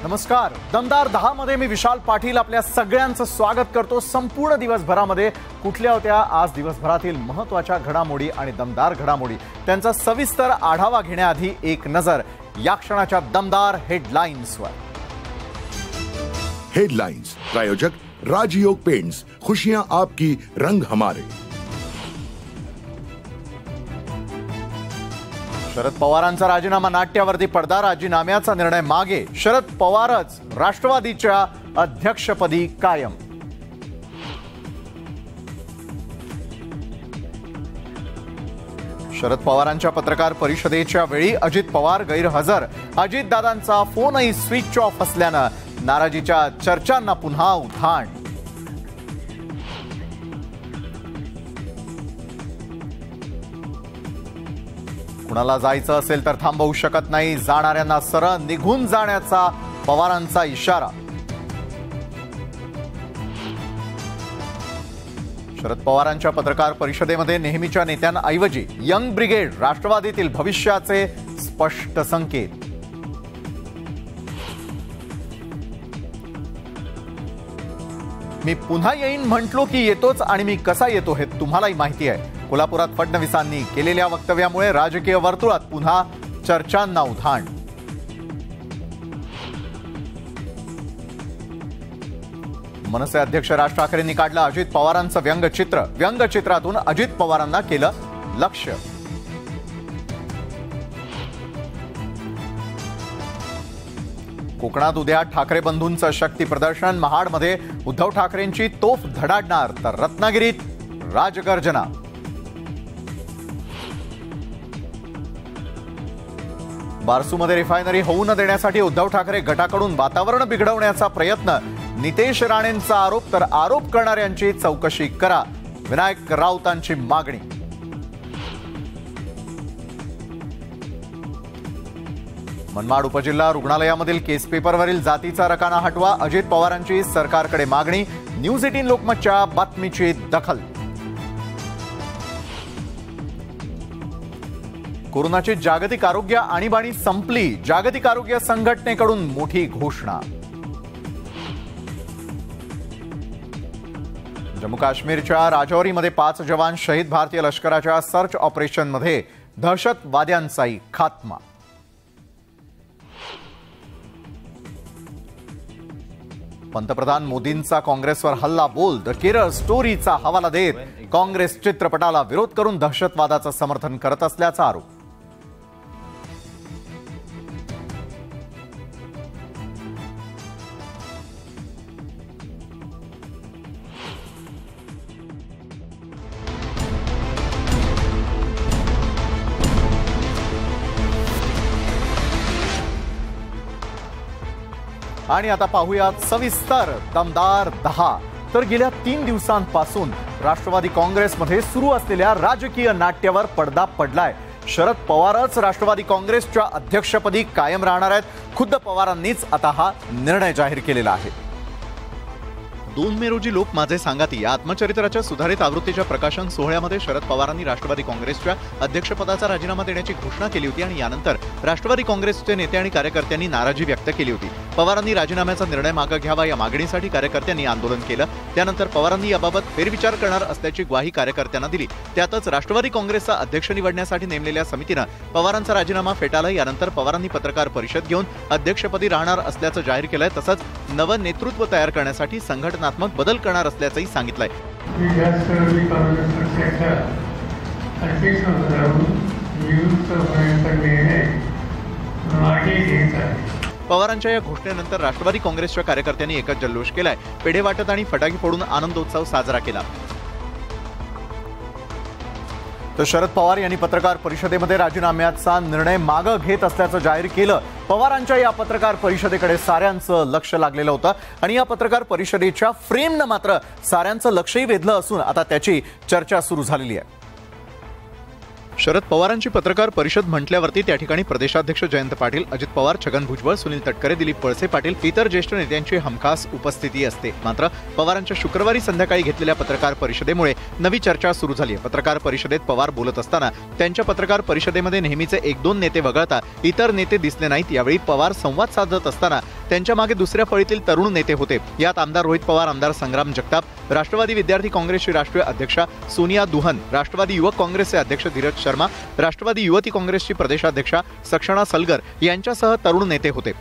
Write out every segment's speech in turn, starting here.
नमस्कार. दमदार 10 मध्ये मी विशाल पाटील आपल्या सगळ्यांचं स्वागत करतो. संपूर्ण दिवसभरामध्ये कुठल्या होत्या आज दिवसभरातील महत्त्वाच्या घडामोडी आणि दमदार घडामोडी त्यांचा सविस्तर आढावा घेण्याआधी एक नजर या क्षणाच्या दमदार हेडलाईन्सवर. हेडलाइंस प्रायोजक राजयोग पेंट्स, खुशियां आपकी रंग हमारे. शरद पवारांचा राजीनामा नाट्यावरती पडदा. राजीनाम्याचा निर्णय मागे. शरद पवारच राष्ट्रवादीच्या अध्यक्षपदी कायम. शरद पवारांच्या पत्रकार परिषदेच्या वेळी अजित पवार गैरहजर. अजितदादांचा फोनही स्विच ऑफ असल्यानं नाराजीच्या चर्चांना पुन्हा उधाण. कुणाला जायचं असेल तर थांबवू शकत नाही. जाणाऱ्यांना सरळ निघून जाण्याचा पवारांचा इशारा. शरद पवारांच्या पत्रकार परिषदेमध्ये नेहमीच्या नेत्यांऐवजी यंग ब्रिगेड, राष्ट्रवादीतील भविष्याचे स्पष्ट संकेत. मी पुन्हा येईन म्हटलो की येतोच आणि मी कसा येतो हे तुम्हालाही माहिती आहे. कोल्हापुरात फडणवीसांनी केलेल्या वक्तव्यामुळे राजकीय वर्तुळात पुन्हा चर्चांना उधाण. मनसे अध्यक्ष राज ठाकरेंनी काढलं अजित पवारांचं व्यंगचित्र. व्यंगचित्रातून अजित पवारांना केलं लक्ष्य. कोकणात उद्या ठाकरे बंधूंचं शक्ती प्रदर्शन. महाडमध्ये उद्धव ठाकरेंची तोफ धडाडणार तर रत्नागिरीत राजगर्जना. बारसूमध्ये रिफायनरी होऊ न देण्यासाठी उद्धव ठाकरे गटाकडून वातावरण बिघडवण्याचा प्रयत्न. नितेश राणेंचा आरोप तर आरोप करणाऱ्यांची चौकशी करा, विनायक राऊतांची मागणी. मनमाड उपजिल्हा रुग्णालयामधील केस पेपरवरील जातीचा रकाना हटवा. अजित पवारांची सरकारकडे मागणी. न्यूज 18 लोकमतच्या बातमीची दखल. कोरोनाची जागतिक आरोग्य आणीबाणी संपली. जागतिक आरोग्य संघटनेकडून मोठी घोषणा. जम्मू काश्मीरच्या राजौरीमध्ये 5 जवान शहीद. भारतीय लष्कराच्या सर्च ऑपरेशनमध्ये दहशतवाद्यांचाही खात्मा. पंतप्रधान मोदींचा काँग्रेसवर हल्ला बोल. द केरळ स्टोरीचा हवाला देत काँग्रेस चित्रपटाला विरोध करून दहशतवादाचं समर्थन करत असल्याचा आरोप. आणि आता पाहूयात सविस्तर दमदार 10. तर गेल्या 3 दिवसांपासून राष्ट्रवादी काँग्रेसमध्ये सुरू असलेल्या राजकीय नाट्यावर पडदा पडलाय. शरद पवारच राष्ट्रवादी काँग्रेसच्या अध्यक्षपदी कायम राहणार आहेत. खुद्द पवारांनीच आता हा निर्णय जाहीर केलेला आहे. 2 मे रोजी लोक माझे सांगाती या आत्मचरित्राच्या सुधारित आवृत्तीच्या प्रकाशन सोहळ्यामध्ये शरद पवारांनी राष्ट्रवादी काँग्रेसच्या अध्यक्षपदाचा राजीनामा देण्याची घोषणा केली होती आणि यानंतर राष्ट्रवादी काँग्रेसचे नेते आणि कार्यकर्त्यांनी नाराजी व्यक्त केली होती. पवारांनी राजीनाम्याचा निर्णय मागे घ्यावा या मागणीसाठी कार्यकर्त्यांनी आंदोलन केलं. त्यानंतर पवारांनी याबाबत फेरविचार करणार असल्याची ग्वाही कार्यकर्त्यांना दिली. त्यातच राष्ट्रवादी काँग्रेसचा अध्यक्ष निवडण्यासाठी नेमलेल्या समितीनं पवारांचा राजीनामा फेटाळला. यानंतर पवारांनी पत्रकार परिषद घेऊन अध्यक्षपदी राहणार असल्याचं जाहीर केलंय. तसंच नवं नेतृत्व तयार करण्यासाठी संघटनात्मक बदल करणार असल्याचंही सांगितलंय. पवारांच्या या घोषणेनंतर राष्ट्रवादी काँग्रेसच्या कार्यकर्त्यांनी एकच जल्लोष केलाय. पेढे वाटत आणि फटाके फोडून आनंदोत्सव साजरा केला. तर शरद पवार यांनी पत्रकार परिषदेमध्ये राजीनाम्याचा निर्णय मागे घेत असल्याचं जाहीर केलं. पवारांच्या या पत्रकार परिषदेकडे साऱ्यांचं लक्ष लागलेलं होतं आणि या पत्रकार परिषदेच्या फ्रेमनं मात्र साऱ्यांचं लक्षही वेधलं असून आता त्याची चर्चा सुरू झालेली आहे. शरद पवारांची पत्रकार परिषद म्हटल्यावरती त्या ठिकाणी प्रदेशाध्यक्ष जयंत पाटील, अजित पवार, छगन भुजबळ, सुनील तटकरे, दिलीप वळसे पाटील, इतर ज्येष्ठ नेत्यांची हमखास उपस्थिती असते. मात्र पवारांच्या शुक्रवारी संध्याकाळी घेतलेल्या पत्रकार परिषदेमुळे नवी चर्चा सुरू झाली आहे. पत्रकार परिषदेत पवार बोलत असताना त्यांच्या पत्रकार परिषदेमध्ये नेहमीचे 1-2 नेते वगळता इतर नेते दिसले नाहीत. यावेळी पवार संवाद साधत असताना त्यांच्या मागे दुसऱ्या फळीतील तरुण नेते होते। यात आमदार रोहित पवार, आमदार संग्राम जगताप, राष्ट्रवादी विद्यार्थी काँग्रेसची राष्ट्रीय अध्यक्षा सोनिया दुहन, राष्ट्रवादी युवक काँग्रेसचे अध्यक्ष धीरज शर्मा, राष्ट्रवादी युवती काँग्रेसची प्रदेशाध्यक्षा सक्षणा सलगर यांच्यासह तरुण नेते होते।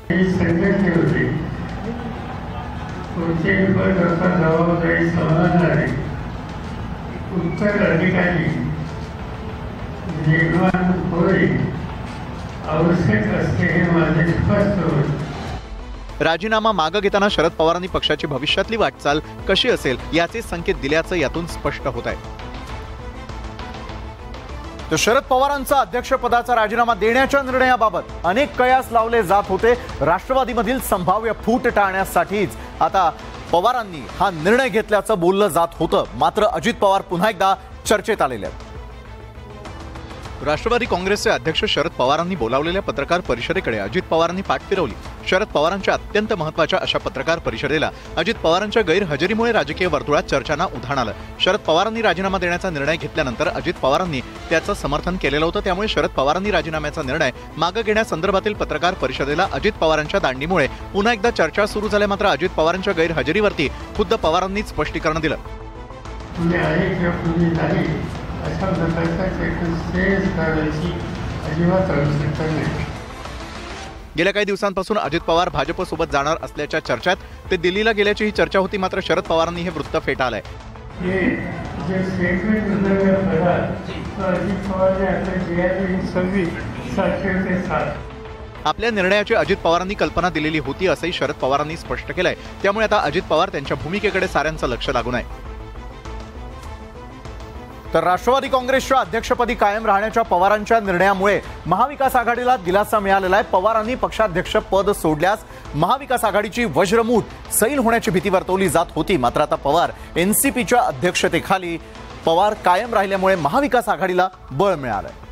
राजीनामा मागे घेताना शरद पवारांनी पक्षाची भविष्यातली वाटचाल कशी असेल याचे संकेत दिल्याचं यातून स्पष्ट होत आहे। तर शरद पवारांचा अध्यक्षपदाचा राजीनामा देण्याच्या निर्णयाबाबत अनेक कयास लावले जात होते। राष्ट्रवादीमधील संभाव्य फूट टाळण्यासाठीच आता पवारांनी हा निर्णय घेतल्याचं बोललं जात होतं। मात्र अजित पवार पुन्हा एकदा चर्चेत आलेले आहेत। राष्ट्रवादी काँग्रेसचे अध्यक्ष शरद पवारांनी बोलावलेल्या पत्रकार परिषदेकडे अजित पवारांनी पाठ फिरवली। शरद पवारांच्या अत्यंत महत्त्वाच्या अशा पत्रकार परिषदेला अजित पवारांच्या गैरहजेरीमुळे राजकीय वर्तुळात चर्चांना उधाण आलं। शरद पवारांनी राजीनामा देण्याचा निर्णय घेतल्यानंतर अजित पवारांनी त्याचं समर्थन केलेलं होतं। त्यामुळे शरद पवारांनी राजीनाम्याचा निर्णय मागे घेण्यासंदर्भातील पत्रकार परिषदेला अजित पवारांच्या दांडीमुळे पुन्हा एकदा चर्चा सुरू झाल्या। मात्र अजित पवारांच्या गैरहजेरीवरती खुद्द पवारांनीच स्पष्टीकरण दिलं। अशा प्रकारचा श्रेयस करण्याची अजिबात आवश्यकता नाही। गेल्या काही दिवसांपासून अजित पवार भाजपसोबत जाणार असल्याच्या चर्चेत ते दिल्लीला गेल्याची ही चर्चा होती। मात्र शरद पवारांनी हे वृत्त फेटाळलंय। हे जे स्टेटमेंट दिलं गेलं अजित पवारने आपल्या JRP 707 आपल्या निर्णयाची अजित पवारांनी कल्पना दिलेली होती असंही शरद पवारांनी स्पष्ट केलंय। त्यामुळे आता अजित पवार त्यांच्या भूमिकेकडे साऱ्यांचं लक्ष लागून आहे। तर राष्ट्रवादी काँग्रेसच्या अध्यक्षपदी कायम राहण्याच्या पवारांच्या निर्णयामुळे महाविकास आघाडीला दिलासा मिळालेला आहे। पवारांनी पक्षाध्यक्ष पद सोडल्यास महाविकास आघाडीची वज्रमूठ सैल होण्याची भीती वर्तवली जात होती। मात्र आता पवार एनसीपीच्या अध्यक्षतेखाली पवार कायम राहिल्यामुळे महाविकास आघाडीला बळ मिळालंय।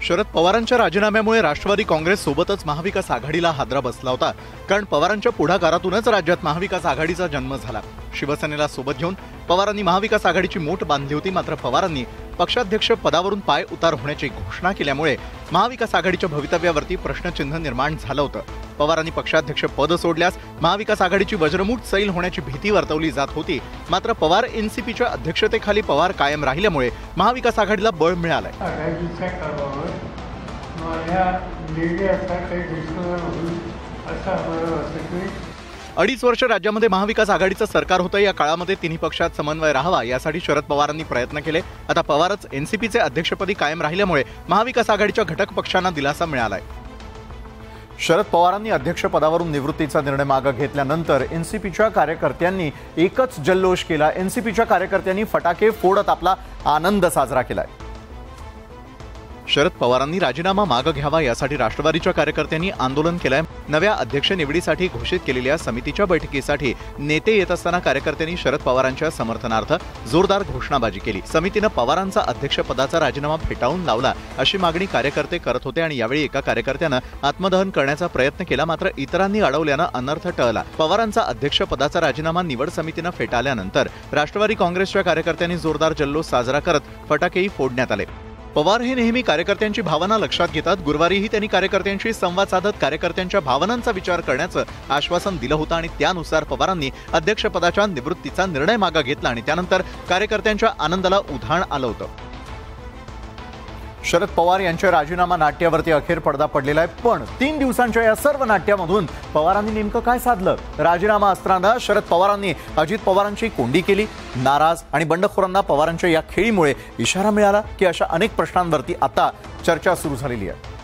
शरद पवारांच्या राजीनाम्यामुळे राष्ट्रवादी काँग्रेस सोबतच महाविकास आघाडीला हादरा बसला होता। कारण पवारांच्या पुढाकारातूनच राज्यात महाविकास आघाडीचा जन्म झाला। शिवसेनेला सोबत घेऊन पवारांनी महाविकास आघाडीची मूठ बांधली होती। मात्र पवारांनी पक्षाध्यक्ष पदावरून पाय उतार होण्याची घोषणा केल्यामुळे महाविकास आघाडीच्या भवितव्यावरती प्रश्नचिन्ह निर्माण झालं होतं। पवारांनी पक्षाध्यक्ष पद सोडल्यास महाविकास आघाडीची वज्रमूठ सैल होण्याची भीती वर्तवली जात होती। मात्र पवार एनसीपीच्या अध्यक्षतेखाली पवार कायम राहिल्यामुळे महाविकास आघाडीला बळ मिळालंय। अडीच वर्ष राज्यामध्ये महाविकास आघाडीचं सरकार होतं। या काळामध्ये तिन्ही पक्षात समन्वय राहावा यासाठी शरद पवारांनी प्रयत्न केले। आता पवारच एनसीपीचे अध्यक्षपदी कायम राहिल्यामुळे महाविकास आघाडीच्या घटक पक्षांना दिलासा मिळालाय। शरद पवारांनी अध्यक्षपदावरून निवृत्तीचा निर्णय मागे घेतल्यानंतर एनसीपीच्या कार्यकर्त्यांनी एकच जल्लोष केला। एनसीपीच्या कार्यकर्त्यांनी फटाके फोडत आपला आनंद साजरा केलाय। शरद पवारांनी राजीनामा मागे घ्यावा यासाठी राष्ट्रवादीच्या कार्यकर्त्यांनी आंदोलन केलंय। नव्या अध्यक्ष निवडीसाठी घोषित केलेल्या समितीच्या बैठकीसाठी नेते येत असताना कार्यकर्त्यांनी शरद पवारांच्या समर्थनार्थ जोरदार घोषणाबाजी केली। समितीनं पवारांचा अध्यक्षपदाचा राजीनामा फेटाळून लावला अशी मागणी कार्यकर्ते करत होते आणि यावेळी एका कार्यकर्त्यानं आत्मदहन करण्याचा प्रयत्न केला। मात्र इतरांनी अडवल्यानं अनर्थ टळला। पवारांचा अध्यक्षपदाचा राजीनामा निवड समितीनं फेटाळल्यानंतर राष्ट्रवादी काँग्रेसच्या कार्यकर्त्यांनी जोरदार जल्लोष साजरा करत फटाकेही फोडण्यात आले। पवार हे नेहमी कार्यकर्त्यांची भावना लक्षात घेतात। गुरुवारीही त्यांनी कार्यकर्त्यांशी संवाद साधत कार्यकर्त्यांच्या भावनांचा विचार करण्याचं आश्वासन दिलं होतं आणि त्यानुसार पवारांनी अध्यक्षपदाच्या निवृत्तीचा निर्णय मागे घेतला आणि त्यानंतर कार्यकर्त्यांच्या आनंदाला उधाण आलं होतं। शरद पवार यांच्या राजीनामा नाट्यावरती अखेर पडदा पडलेला आहे। पण 3 दिवसांच्या या सर्व नाट्यामधून पवारांनी नेमकं काय साधलं? राजीनामा असताना शरद पवारांनी अजित पवारांची कोंडी केली। नाराज आणि बंडखोरांना पवारांच्या या खेळीमुळे इशारा मिळाला की अशा अनेक प्रश्नांवरती आता चर्चा सुरू झालेली आहे।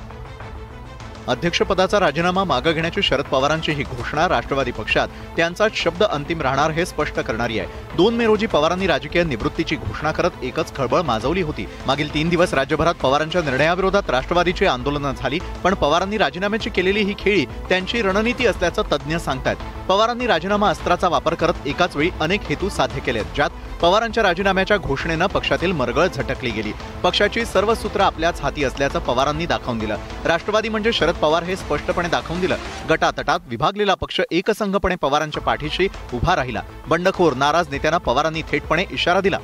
अध्यक्षपदाचा राजीनामा मागे घेण्याची शरद पवारांची ही घोषणा राष्ट्रवादी पक्षात त्यांचा शब्द अंतिम राहणार हे स्पष्ट करणारी आहे। 2 मे रोजी पवारांनी राजकीय निवृत्तीची घोषणा करत एकच खळबळ माजवली होती। मागील 3 दिवस राज्यभरात पवारांच्या निर्णयाविरोधात राष्ट्रवादीची आंदोलनं झाली। पण पवारांनी राजीनाम्याची केलेली ही खेळी त्यांची रणनीती असल्याचं तज्ज्ञ सांगतात। पवारांनी राजीनामा अस्त्राचा वापर करत एकाच वेळी अनेक हेतू साध्य केलेत, ज्यात पवारांच्या राजीनाम्याच्या घोषणेनं पक्षातील मरगळ झटकली गेली। पक्षाची सर्व सूत्र आपल्याच हाती असल्याचं पवारांनी दाखवून दिलं। राष्ट्रवादी म्हणजे शरद पवार हे स्पष्टपणे दाखवून दिलं। गटातटात विभागलेला पक्ष एकसंघपणे पवारांच्या पाठीशी उभा राहिला। बंडखोर नाराज नेत्यांना पवारांनी थेटपणे इशारा दिला।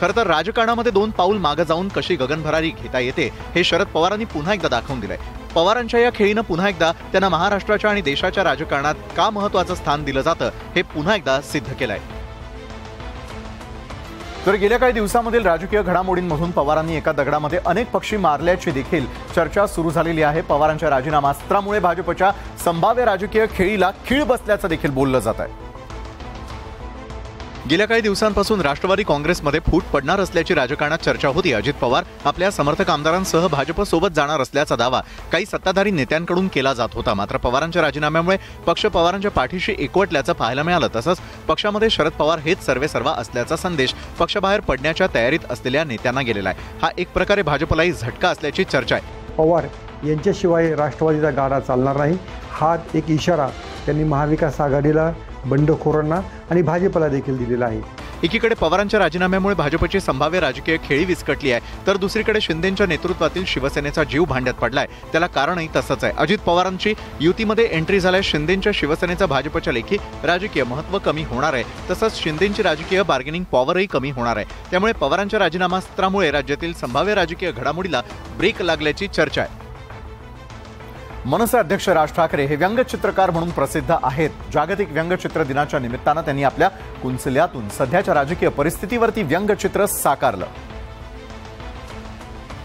खरं तर राजकारणामध्ये 2 पाऊल मागे जाऊन कशी गगनभरारी घेता येते हे शरद पवारांनी पुन्हा एकदा दाखवून दिलंय। पवारांच्या या खेळीनं पुन्हा एकदा त्यांना महाराष्ट्राच्या आणि देशाच्या राजकारणात का महत्त्वाचं स्थान दिलं जातं हे पुन्हा एकदा सिद्ध केलंय। तर गेल्या काही दिवसांमधील राजकीय घडामोडींमधून पवारांनी एका दगडामध्ये अनेक पक्षी मारल्याची देखील चर्चा सुरू झालेली आहे। पवारांच्या राजीनामास्त्रामुळे भाजपच्या संभाव्य राजकीय खेळीला खीळ बसल्याचं देखील बोललं जात आहे। गेल्या काही दिवसांपासून राष्ट्रवादी काँग्रेसमध्ये फूट पडणार असल्याची राजकारणात चर्चा होती। अजित पवार आपल्या समर्थक आमदारांसह भाजपसोबत जाणार असल्याचा दावा काही सत्ताधारी नेत्यांकडून केला जात होता। मात्र पवारांच्या राजीनाम्यामुळे पक्ष पवारांच्या पाठीशी एकवटल्याचं पाहायला मिळालं। तसंच पक्षामध्ये शरद पवार हेच सर्वेसर्वा असल्याचा संदेश पक्षाबाहेर पडण्याच्या तयारीत असलेल्या नेत्यांना गेलेला आहे। हा एक प्रकारे भाजपलाही झटका असल्याची चर्चा आहे। पवार यांच्याशिवाय राष्ट्रवादीचा गाडा चालणार नाही हा एक इशारा त्यांनी महाविकास आघाडीला, बंडखोरांना आणि भाजपला देखील दिलेला आहे। एकीकडे पवारांच्या राजीनाम्यामुळे भाजपची संभाव्य राजकीय खेळी विस्कटली आहे, तर दुसरीकडे शिंदेंच्या नेतृत्वातील शिवसेनेचा जीव भांड्यात पडलाय। त्याला कारणही तसंच आहे। अजित पवारांची युतीमध्ये एंट्री झाल्यास शिंदेंच्या शिवसेनेचा भाजपच्या लेखी राजकीय महत्त्व कमी होणार आहे, तसंच शिंदेंची राजकीय बार्गेनिंग पॉवरही कमी होणार आहे। त्यामुळे पवारांच्या राजीनामास्त्रामुळे राज्यातील संभाव्य राजकीय घडामोडीला ब्रेक लागल्याची चर्चा आहे। मनसे अध्यक्ष राज ठाकरे हे व्यंगचित्रकार म्हणून प्रसिद्ध आहेत। जागतिक व्यंगचित्र दिनाच्या निमित्तानं त्यांनी आपल्या कुंचल्यातून सध्याच्या राजकीय परिस्थितीवरती व्यंगचित्र साकारलं।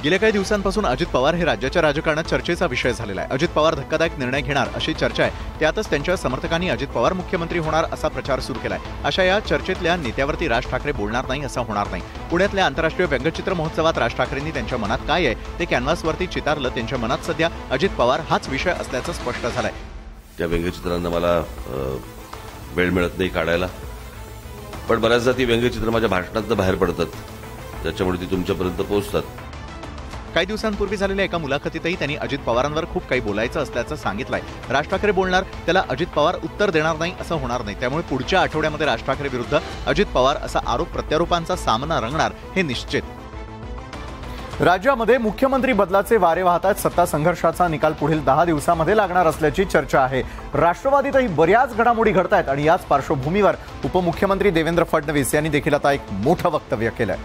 गेल्या काही दिवसांपासून अजित पवार हे राज्याच्या राजकारणात चर्चेचा विषय झालेला आहे। अजित पवार धक्कादायक निर्णय घेणार अशी चर्चा आहे। त्यातच त्यांच्या समर्थकांनी अजित पवार मुख्यमंत्री होणार असा प्रचार सुरू केलाय। अशा या चर्चेतल्या नेत्यावरती राज ठाकरे बोलणार नाही असं होणार नाही। पुण्यातल्या आंतरराष्ट्रीय व्यंगचित्र महोत्सवात राज ठाकरेंनी त्यांच्या मनात काय आहे ते कॅनव्हासवरती चितारलं। त्यांच्या मनात सध्या अजित पवार हाच विषय असल्याचं स्पष्ट झालंय। त्या व्यंगचित्रांना मला वेळ मिळत नाही काढायला, पण बऱ्याचदा ती व्यंगचित्र माझ्या भाषणात बाहेर पडतात, त्याच्यामुळे ती तुमच्यापर्यंत पोहोचतात। काही दिवसांपूर्वी झालेल्या एका मुलाखतीतही त्यांनी अजित पवारांवर खूप काही बोलायचं असल्याचं सांगितलंय। राज ठाकरे बोलणार, त्याला अजित पवार उत्तर देणार नाही असं होणार नाही। त्यामुळे पुढच्या आठवड्यामध्ये राज ठाकरे विरुद्ध अजित पवार असा आरोप प्रत्यारोपांचा सामना रंगणार हे निश्चित। राज्यामध्ये मुख्यमंत्री बदलाचे वारे वाहतात। सत्ता संघर्षाचा निकाल पुढील 10 दिवसांमध्ये लागणार असल्याची चर्चा आहे। राष्ट्रवादीतही बऱ्याच घडामोडी घडतायत आणि याच पार्श्वभूमीवर उपमुख्यमंत्री देवेंद्र फडणवीस यांनी देखील आता एक मोठं वक्तव्य केलंय।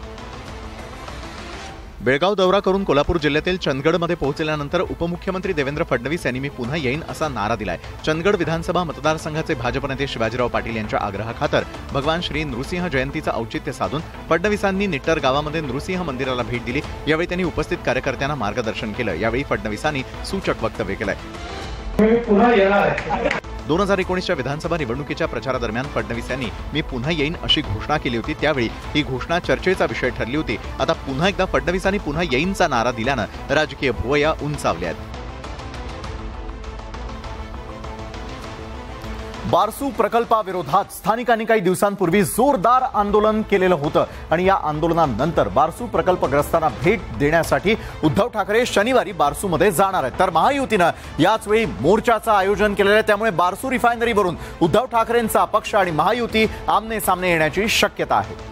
बेळगाव दौरा करून कोल्हापूर जिल्ह्यातील चंदगडमध्ये पोहोचल्यानंतर उपमुख्यमंत्री देवेंद्र फडणवीस यांनी मी पुन्हा येईन असा नारा दिलाय। चंदगड विधानसभा मतदारसंघाचे भाजप नेते शिवाजीराव पाटील यांच्या आग्रहाखातर भगवान श्री नृसिंह जयंतीचं औचित्य साधून फडणवीसांनी निट्टर गावामध्ये नृसिंह मंदिराला भेट दिली। यावेळी त्यांनी उपस्थित कार्यकर्त्यांना मार्गदर्शन केलं। यावेळी फडणवीसांनी सूचक वक्तव्य केलंय। 2019च्या विधानसभा निवडणुकीच्या प्रचारादरम्यान फडणवीस यांनी मी पुन्हा येईन अशी घोषणा केली होती। त्यावेळी ही घोषणा चर्चेचा विषय ठरली होती। आता पुन्हा एकदा फडणवीसांनी पुन्हा येईनचा नारा दिल्यानं राजकीय भुवया उंचावल्या आहेत। बारसू प्रकल्पाविरोधात स्थानिकांनी काही दिवसांपूर्वी जोरदार आंदोलन केलेलं होतं आणि या आंदोलनानंतर बारसू प्रकल्पग्रस्तांना भेट देण्यासाठी उद्धव ठाकरे शनिवारी बारसूमध्ये जाणार आहेत। तर महायुतीनं याच वेळी मोर्चाचं आयोजन केलेलं आहे। त्यामुळे बारसू रिफायनरीवरून उद्धव ठाकरेंचा पक्ष आणि महायुती आमने सामने येण्याची शक्यता आहे।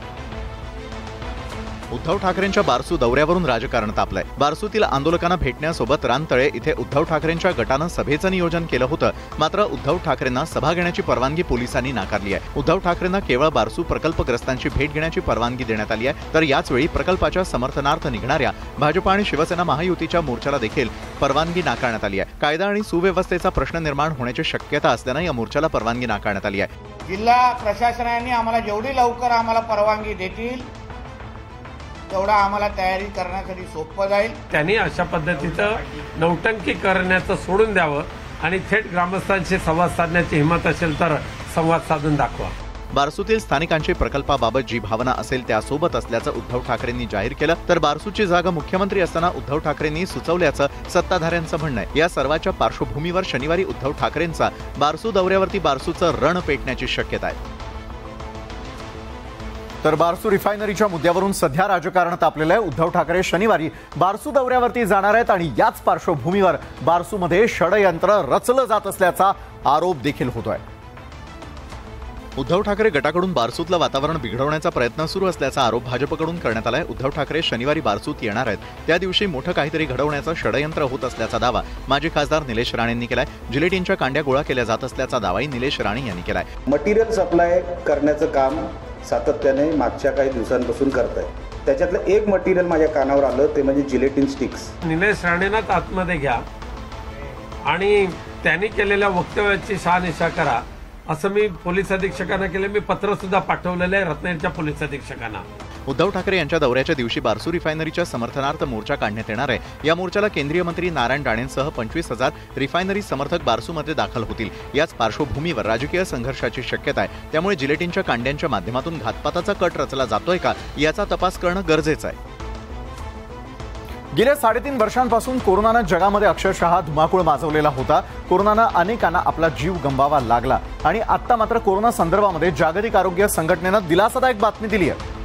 उद्धव ठाकरेंच्या बारसू दौऱ्यावरून राजकारण तापलंय। बारसूतील आंदोलकांना भेटण्यासोबत रानतळे इथे उद्धव ठाकरेंच्या गटानं सभेचं नियोजन केलं होतं, मात्र उद्धव ठाकरेंना सभा घेण्याची परवानगी पोलिसांनी नाकारली आहे। उद्धव ठाकरेंना केवळ बारसू प्रकल्पग्रस्तांची भेट घेण्याची परवानगी देण्यात आली आहे। तर याच वेळी प्रकल्पाच्या समर्थनार्थ निघणाऱ्या भाजप आणि शिवसेना महायुतीच्या मोर्चाला देखील परवानगी नाकारण्यात आली आहे। कायदा आणि सुव्यवस्थेचा प्रश्न निर्माण होण्याची शक्यता असल्यानं या मोर्चाला परवानगी नाकारण्यात आली आहे। जिल्हा प्रशासनाने आम्हाला जेवढी लवकर आम्हाला परवानगी देतील तेवढा आम्हाला तयारी करण्यासाठी सोपं जाईल। त्यांनी अशा पद्धतीचं नौटंकी करण्याचं सोडून द्यावं आणि थेट ग्रामस्थांशी संवाद साधण्याची हिंमत असेल तर संवाद साधून दाखवा। बारसूतील स्थानिकांची प्रकल्पाबाबत जी भावना असेल त्यासोबत असल्याचं उद्धव ठाकरेंनी जाहीर केलं। तर बारसूची जागा मुख्यमंत्री असताना उद्धव ठाकरेंनी सुचवल्याचं सत्ताधाऱ्यांचं म्हणणं आहे। या सर्वाच्या पार्श्वभूमीवर शनिवारी उद्धव ठाकरेंचा बारसू दौऱ्यावरती बारसूचं रण पेटण्याची शक्यता आहे। तर बारसू रिफायनरीच्या मुद्द्यावरून सध्या राजकारण तापलेलं आहे। उद्धव ठाकरे शनिवारी बारसू दौऱ्यावरती जाणार आहेत आणि याच पार्श्वभूमीवर बारसूमध्ये षडयंत्र रचलं जात असल्याचा आरोप देखील होतोय। उद्धव ठाकरे गटाकडून बारसूतलं वातावरण बिघडवण्याचा प्रयत्न सुरू असल्याचा आरोप भाजपकडून करण्यात आलाय। उद्धव ठाकरे शनिवारी बारसूत येणार आहेत, त्या दिवशी मोठं काहीतरी घडवण्याचं षडयंत्र होत असल्याचा दावा माजी खासदार निलेश राणेंनी केलाय। जिलेटिनच्या कांड्या गोळा केल्या जात असल्याचा दावाही निलेश राणे यांनी केलाय। मटेरियल सप्लाय करण्याचं काम सातत्याने मागच्या काही दिवसांपासून करताय। त्याच्यातलं एक मटेरियल माझ्या कानावर आलं ते म्हणजे जिलेटिन स्टिक्स। निलेश राणेंनाच आतमध्ये घ्या आणि त्यांनी केलेल्या वक्तव्याची शहानिशा करा असं मी पोलीस अधीक्षकांना केलं. मी पत्र सुद्धा पाठवलेलं आहे रत्नागिरीच्या पोलीस अधीक्षकांना. उद्धव ठाकरे यांच्या दौऱ्याच्या दिवशी बारसू रिफायनरीच्या समर्थनार्थ मोर्चा काढण्यात येणार आहे. या मोर्चाला केंद्रीय मंत्री नारायण राणेंसह 25,000 रिफायनरी समर्थक बारसूमध्ये दाखल होतील. याच पार्श्वभूमीवर राजकीय संघर्षाची शक्यता आहे. त्यामुळे जिलेटिनच्या कांड्यांच्या माध्यमातून घातपाताचा कट रचला जातोय का याचा तपास करणं गरजेचं आहे. गेल्या 3.5 वर्षांपासून कोरोनानं जगामध्ये अक्षरशः धुमाकूळ माजवलेला होता. कोरोनानं अनेकांना आपला जीव गमवावा लागला आणि आता मात्र कोरोना संदर्भामध्ये जागतिक आरोग्य संघटनेनं दिलासादायक बातमी दिली आहे.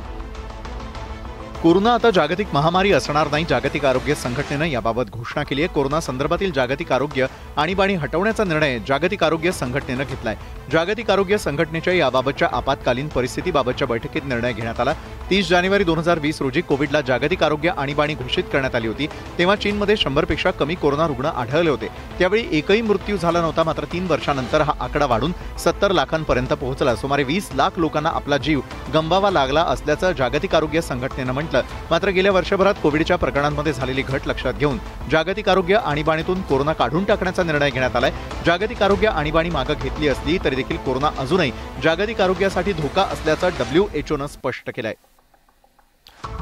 कोरोना आता जागतिक महामारी असणार नाही. जागतिक आरोग्य संघटनेनं याबाबत घोषणा केली आहे. कोरोना संदर्भातील जागतिक आरोग्य आणीबाणी हटवण्याचा निर्णय जागतिक आरोग्य संघटनेनं घेतलाय. जागतिक आरोग्य संघटनेच्या याबाबतच्या आपत्कालीन परिस्थितीबाबतच्या बैठकीत निर्णय घेण्यात आला. 30 जानेवारी 2020 रोजी कोविडला जागतिक आरोग्य आणीबाणी घोषित करण्यात आली होती. तेव्हा चीनमध्ये 100 पेक्षा कमी कोरोना रुग्ण आढळले होते. त्यावेळी एकही मृत्यू झाला नव्हता. मात्र 3 वर्षांनंतर हा आकडा वाढून 70 लाखांपर्यंत पोहोचला. सुमारे 20 लाख लोकांना आपला जीव गमवावा लागला असल्याचं जागतिक आरोग्य संघटनेनं म्हटलं. मात्र गेल्या वर्षभरात कोविडच्या प्रकरणांमध्ये झालेली घट लक्षात घेऊन जागतिक आरोग्य आणीबाणीतून कोरोना काढून टाकण्याचा निर्णय घेण्यात आलाय. जागतिक आरोग्य आणीबाणी मागे घेतली असली तरी देखील कोरोना अजूनही जागतिक आरोग्यासाठी धोका असल्याचं WHO स्पष्ट केलंय.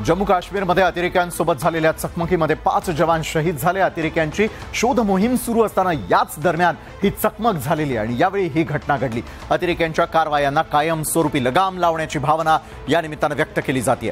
जम्मू काश्मीरमध्ये अतिरेक्यांसोबत झालेल्या चकमकीमध्ये 5 जवान शहीद झाले. अतिरेक्यांची शोध मोहीम सुरू असताना याच दरम्यान ही चकमक झालेली आणि यावेळी ही घटना घडली. अतिरेक्यांच्या कारवायांना कायमस्वरूपी लगाम लावण्याची भावना या निमित्तानं व्यक्त केली जाते.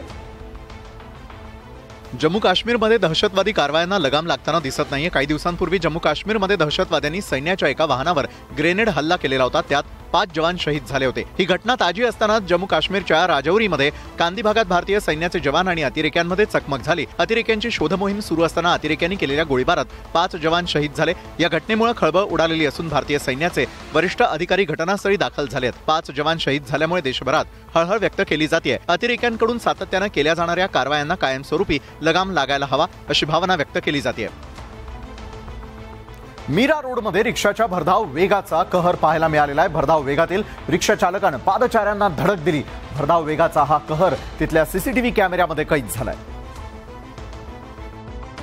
जम्मू काश्मीरमध्ये दहशतवादी कारवायांना लगाम लागताना दिसत नाहीये. काही दिवसांपूर्वी जम्मू काश्मीरमध्ये दहशतवाद्यांनी सैन्याच्या एका वाहनावर ग्रेनेड हल्ला केलेला होता. त्यात 5 जवान शहीद झाले होते. ही घटना ताजी असताना जम्मू काश्मीरच्या राजौरीमध्ये कांदी भागात भारतीय सैन्याचे जवान आणि अतिरेक्यांमध्ये चकमक झाली. अतिरेक्यांची शोध मोहीम सुरू असताना अतिरेक्यांनी केलेल्या गोळीबारात 5 जवान शहीद झाले. या घटनेमुळे खळबळ उडालेली असून भारतीय सैन्याचे वरिष्ठ अधिकारी घटनास्थळी दाखल झाले आहेत. 5 जवान शहीद झाल्यामुळे देशभरात हळहळ व्यक्त केली जाते. अतिरेक्यांकडून सातत्यानं केल्या जाणाऱ्या कारवायांना कायमस्वरूपी लगाम लागायला हवा अशी भावना व्यक्त केली जाते. मीरा रोडमध्ये रिक्षाच्या भरधाव वेगाचा कहर पाहायला मिळालेला आहे. भरधाव वेगातील रिक्षा चालकानं पादचाऱ्यांना धडक दिली. भरधाव वेगाचा हा कहर तिथल्या CCTV कॅमेऱ्यामध्ये कैद झालाय.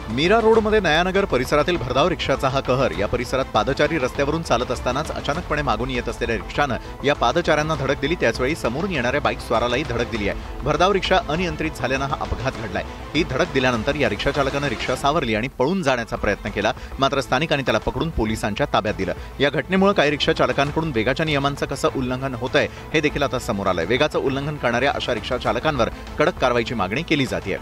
मीरा रोडमध्ये नयानगर परिसरातील भरधाव रिक्षाचा हा कहर. या परिसरात पादचारी रस्त्यावरून चालत असतानाच अचानकपणे मागून येत असलेल्या रिक्षानं या पादचाऱ्यांना धडक दिली. त्याचवेळी समोरून येणाऱ्या बाईक स्वारालाही धडक दिली आहे. भरधाव रिक्षा अनियंत्रित झाल्यानं हा अपघात घडलाय. ही धडक दिल्यानंतर या रिक्षा चालकानं रिक्षा सावरली आणि पळून जाण्याचा प्रयत्न केला. मात्र स्थानिकांनी त्याला पकडून पोलिसांच्या ताब्यात दिलं. या घटनेमुळे काही रिक्षा चालकांकडून वेगाच्या नियमांचं कसं उल्लंघन होतंय हे देखील आता समोर आलंय. वेगाचं उल्लंघन करणाऱ्या अशा रिक्षा चालकांवर कडक कारवाईची मागणी केली जाते.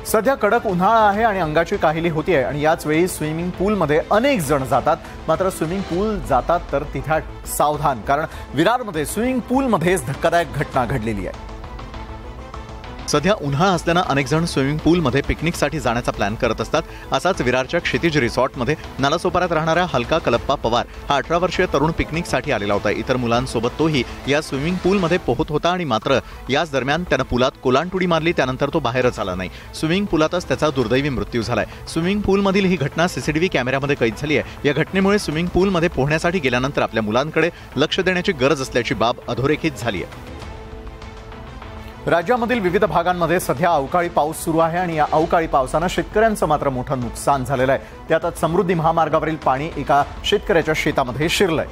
सध्या कडक उन्हाळा आहे आणि अंगाची काहिली होतीये आणि याच वेळी स्विमिंग पूलमध्ये अनेक जण जातात. मात्र स्विमिंग पूल जातात तर तिथे सावधान, कारण विरारमध्ये स्विमिंग पूलमध्येच धक्कादायक घटना घडलेली आहे. सध्या उन्हाळा असल्यानं अनेक जण स्विमिंग पूलमध्ये पिकनिकसाठी जाण्याचा प्लॅन करत असतात. असाच विरारच्या क्षितिज रिसॉर्टमध्ये नालासोपाऱ्यात राहणाऱ्या हलका कलप्पा पवार हा 18 वर्षीय तरुण पिकनिकसाठी आलेला होता. इतर मुलांसोबत तोही या स्विमिंग पूलमध्ये पोहत होता आणि मात्र याच दरम्यान त्यानं पुलात कोलांटुडी मारली. त्यानंतर तो बाहेरच आला नाही. स्विमिंग पूलातच त्याचा दुर्दैवी मृत्यू झालाय. स्विमिंग पूलमधील ही घटना CCTV कॅमेऱ्यामध्ये कैद झाली आहे. या घटनेमुळे स्विमिंग पूलमध्ये पोहण्यासाठी गेल्यानंतर आपल्या मुलांकडे लक्ष देण्याची गरज असल्याची बाब अधोरेखित झाली आहे. राज्यामधील विविध भागांमध्ये सध्या अवकाळी पाऊस सुरू आहे आणि या अवकाळी पावसानं शेतकऱ्यांचं मात्र मोठं नुकसान झालेलं आहे. त्यातच समृद्धी महामार्गावरील पाणी एका शेतकऱ्याच्या शेतामध्ये शिरलंय.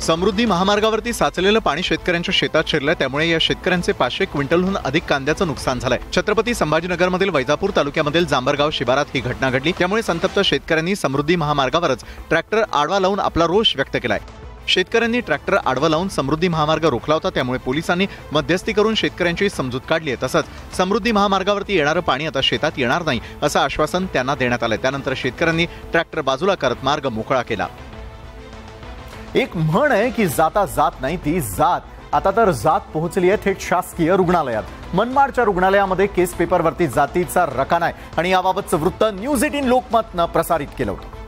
समृद्धी महामार्गावरती साचलेलं पाणी शेतकऱ्यांच्या शेतात शिरलंय. त्यामुळे या शेतकऱ्यांचे 500 क्विंटलहून अधिक कांद्याचं नुकसान झालंय. छत्रपती संभाजीनगरमधील वैजापूर तालुक्यामधील जांभरगाव शिवारात ही घटना घडली. त्यामुळे संतप्त शेतकऱ्यांनी समृद्धी महामार्गावरच ट्रॅक्टर आडवा लावून आपला रोष व्यक्त केलाय. शेतकऱ्यांनी ट्रॅक्टर आडवा लावून समृद्धी महामार्ग रोखला होता. त्यामुळे पोलिसांनी मध्यस्थी करून शेतकऱ्यांची समजूत काढली आहे. तसंच समृद्धी महामार्गावरती येणारं पाणी आता शेतात येणार नाही असं आश्वासन त्यांना देण्यात आलंय. त्यानंतर शेतकऱ्यांनी ट्रॅक्टर बाजूला करत मार्ग मोकळा केला. एक म्हण आहे की जाता जात नाही ती जात. आता तर जात पोहोचली आहे थेट शासकीय रुग्णालयात. मनमाडच्या रुग्णालयामध्ये केस पेपरवरती जातीचा रकाना आहे आणि याबाबतचं वृत्त न्यूज 18 लोकमतनं प्रसारित केलं होतं.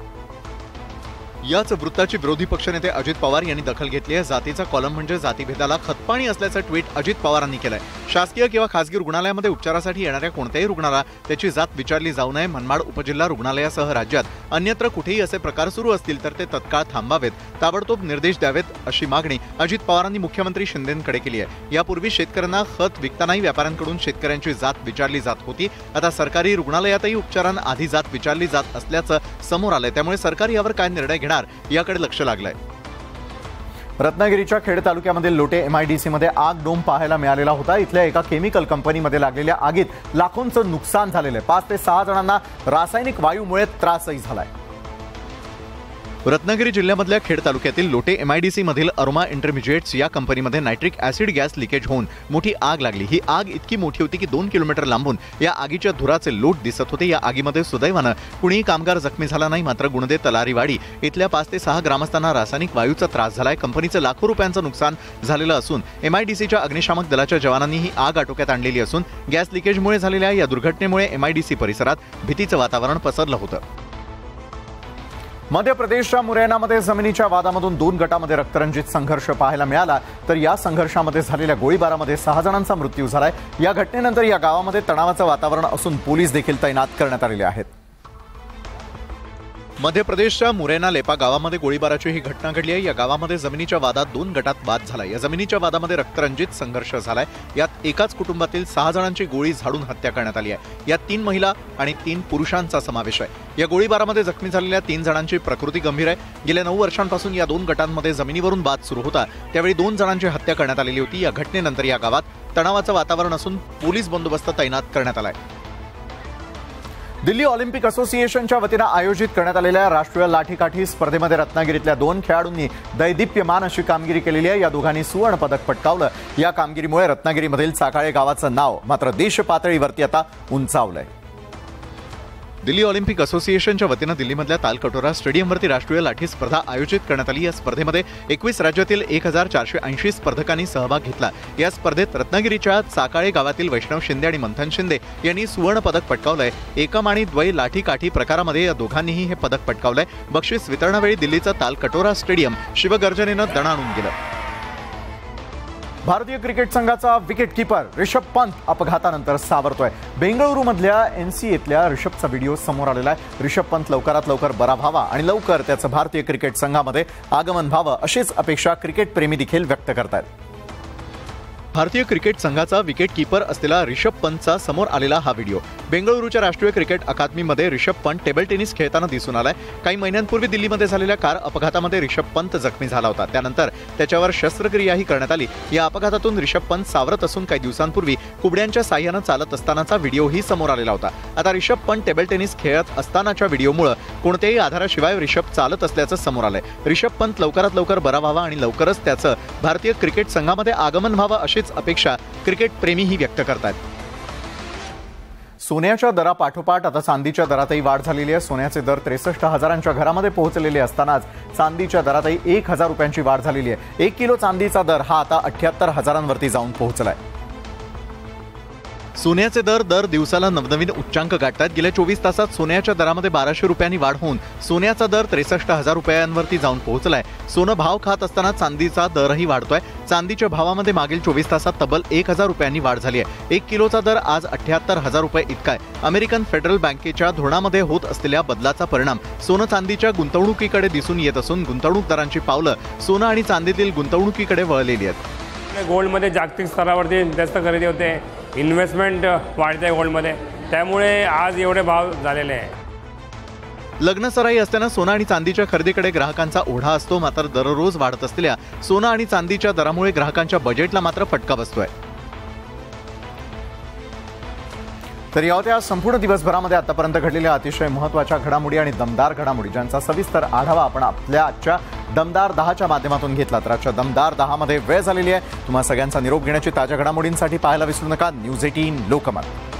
याच वृत्ताची विरोधी पक्षनेते अजित पवार यांनी दखल घेतली आहे। जातीचा कॉलम म्हणजे जातीभेदाला खतपाणी असल्याचं ट्विट अजित पवारांनी केलंय। शासकीय किंवा खासगी रुग्णालयामध्ये उपचारासाठी येणाऱ्या कोणत्याही रुग्णाला त्याची जात विचारली जाऊ नये। मनमाड उपजिल्हा रुग्णालयासह राज्यात अन्यत्र कुठेही असे प्रकार सुरू असतील तर ते तत्काळ थांबावेत, ताबडतोब निर्देश द्यावेत, अशी मागणी अजित पवारांनी मुख्यमंत्री शिंदेंकडे केली आहे। यापूर्वी शेतकऱ्यांना खत विकतानाही व्यापाऱ्यांकडून शेतकऱ्यांची जात विचारली जात होती। आता सरकारी रुग्णालयातही उपचारांआधी जात विचारली जात असल्याचं समोर आलंय। त्यामुळे सरकार यावर काय निर्णय घेणार याकडे लक्ष लागलंय। रत्नागिरीच्या खेड तालुक्यामधील लोटे MIDC मध्ये आग डोम पाहायला मिळालेला होता। इथल्या एका केमिकल कंपनीमध्ये लागलेल्या आगीत लाखोंचं नुकसान झालेलं आहे। 5 ते 6 जणांना रासायनिक वायूमुळे त्रासही झालाय। रत्नागिरी जिल्ह्यामधल्या खेड तालुक्यातील लोटे MIDC मधील अरोमा इंटरमिजिएट्स या कंपनीमध्ये नायट्रिक ऍसिड गॅस लिकेज होऊन मोठी आग लागली। ही आग इतकी मोठी होती की 2 किलोमीटर लांबून या आगीच्या धुराचे लोट दिसत होते। या आगीमध्ये सुदैवानं कुणीही कामगार जखमी झाला नाही, मात्र गुणदे तलारीवाडी इथल्या 5 ते 6 ग्रामस्थांना रासायनिक वायूचा त्रास झालाय। कंपनीचं लाखो रुपयांचं नुकसान झालेलं असून MIDCच्या अग्निशामक दलाच्या जवानांनी ही आग आटोक्यात आणलेली असून गॅस लिकेजमुळे झालेल्या या दुर्घटनेमुळे MIDC परिसरात भीतीचं वातावरण पसरलं होतं। मध्य प्रदेशच्या मुरैनामध्ये जमिनीच्या वादामधून 2 गटामध्ये रक्तरंजित संघर्ष पाहायला मिळाला, तर या संघर्षामध्ये झालेल्या गोळीबारामध्ये 6 जणांचा मृत्यू झालाय। या घटनेनंतर या गावामध्ये तणावाचं वातावरण असून पोलीस देखील तैनात करण्यात आलेले आहेत। मध्य प्रदेशच्या मुरैना लेपा गावामध्ये गोळीबाराची ही घटना घडली आहे। या गावामध्ये जमिनीच्या वादात 2 गटात वाद झाला। या जमिनीच्या वादामध्ये रक्तरंजित संघर्ष झालाय। यात एकाच कुटुंबातील 6 जणांची गोळी झाडून हत्या करण्यात आली आहे। यात 3 महिला आणि 3 पुरुषांचा समावेश आहे। या गोळीबारामध्ये जखमी झालेल्या 3 जणांची प्रकृती गंभीर आहे। गेल्या 9 वर्षांपासून या 2 गटांमध्ये जमिनीवरून वाद सुरू होता। त्यावेळी 2 जणांची हत्या करण्यात आलेली होती। या घटनेनंतर या गावात तणावाचं वातावरण असून पोलीस बंदोबस्त तैनात करण्यात आलाय। दिल्ली ऑलिम्पिक असोसिएशनच्या वतीनं आयोजित करण्यात आलेल्या राष्ट्रीय लाठीकाठी स्पर्धेमध्ये रत्नागिरीतल्या 2 खेळाडूंनी दैदिप्यमान अशी कामगिरी केलेली आहे। या दोघांनी सुवर्ण पदक पटकावलं। या कामगिरीमुळे रत्नागिरीमधील चाकाळे गावाचं नाव मात्र देश पातळीवरती आता उंचावलंय। दिल्ली ऑलिम्पिक असोसिएशनच्या वतीनं दिल्लीमधल्या तालकटोरा स्टेडियमवरती राष्ट्रीय लाठी स्पर्धा आयोजित करण्यात आली। या स्पर्धेमध्ये 21 राज्यातील 1480 स्पर्धकांनी सहभाग घेतला। या स्पर्धेत रत्नागिरीच्या चाकाळे गावातील वैष्णव शिंदे आणि मंथन शिंदे यांनी सुवर्ण पदक पटकावलंय। एकम आणि द्वै लाठीकाठी प्रकारामध्ये या दोघांनीही हे पदक पटकावलंय। बक्षीस वितरणावेळी दिल्लीचं तालकटोरा स्टेडियम शिवगर्जनेनं दणाणून गेलं। भारतीय क्रिकेट संघाचा विकेटकीपर ऋषभ पंत अपघातानंतर सावरतोय। बेंगळुरूमधल्या NCAतल्या ऋषभचा व्हिडिओ समोर आलेला आहे। ऋषभ पंत लवकरात लवकर बरा व्हावा आणि लवकर त्याचं भारतीय क्रिकेट संघामध्ये आगमन व्हावं अशीच अपेक्षा क्रिकेट प्रेमी देखील व्यक्त करतायत। भारतीय क्रिकेट संघाचा विकेटकीपर असलेला ऋषभ पंतचा समोर आलेला हा व्हिडिओ बेंगळुरूच्या राष्ट्रीय क्रिकेट अकादमीमध्ये ऋषभ पंत टेबल टेनिस खेळताना दिसून आलाय। काही महिन्यांपूर्वी दिल्लीमध्ये झालेल्या कार अपघातामध्ये ऋषभ पंत जखमी झाला होता। त्यानंतर त्याच्यावर शस्त्रक्रियाही करण्यात आली। या अपघातातून ऋषभ पंत सावरत असून काही दिवसांपूर्वी कुबड्यांच्या साह्यानं चालत असतानाचा व्हिडिओही समोर आलेला होता। आता ऋषभ पंत टेबल टेनिस खेळत असतानाच्या व्हिडिओमुळे कोणत्याही आधाराशिवाय ऋषभ चालत असल्याचं समोर आलंय। ऋषभ पंत लवकरात लवकर बरा व्हावा आणि लवकरच त्याचं भारतीय क्रिकेट संघामध्ये आगमन व्हावं अशीच अपेक्षा क्रिकेट प्रेमीही व्यक्त करतात। सोन्याच्या दरापाठोपाठ आता चांदीच्या दरातही वाढ झालेली आहे। सोन्याचे दर 63,000च्या घरामध्ये पोहोचलेले असतानाच चांदीच्या दरातही 1,000 रुपयांची वाढ झालेली आहे। 1 किलो चांदीचा दर हा आता 78,000वरती जाऊन पोहोचलाय। सोन्याचे दर दिवसाला नवनवीन उच्चांक गाठतात। गेल्या 24 तासात सोन्याच्या दरामध्ये 1200 रुपयांनी वाढ होऊन सोन्याचा दर 63,000 रुपयांवरती जाऊन पोहोचलाय। सोनं भाव खात असताना चांदीचा दरही वाढतोय। चांदीच्या भावामध्ये मागील 24 तासात तब्बल 1,000 रुपयांनी वाढ झाली आहे। 1 किलोचा दर आज 78,000 रुपये इतका आहे। अमेरिकन फेडरल बँकेच्या धोरणामध्ये होत असलेल्या बदलाचा परिणाम सोनं चांदीच्या गुंतवणुकीकडे दिसून येत असून गुंतवणूकदारांची पावलं सोनं आणि चांदीतील गुंतवणुकीकडे वळलेली आहेत। गोल्डमध्ये जागतिक स्तरावरती जास्त खरेदी होते, इन्व्हेस्टमेंट वाढते गोल्डमध्ये, त्यामुळे आज एवढे भाव झालेले आहे। लग्नसराई असताना सोनं आणि चांदीच्या खरेदीकडे ग्राहकांचा ओढा असतो, मात्र दररोज वाढत असलेल्या सोनं आणि चांदीच्या दरामुळे ग्राहकांच्या बजेटला मात्र फटका बसतोय। तर या होत्या संपूर्ण दिवसभरामध्ये आतापर्यंत घडलेल्या अतिशय महत्त्वाच्या घडामोडी आणि दमदार घडामोडी ज्यांचा सविस्तर आढावा आपण आपल्या आजच्या दमदार 10च्या माध्यमातून घेतला। तर आजच्या दमदार 10मध्ये वेळ झालेली आहे। तुम्हा सगळ्यांचा निरोप घेण्याची ताज्या घडामोडींसाठी पाहायला विसरू नका न्यूज 18 लोकमत।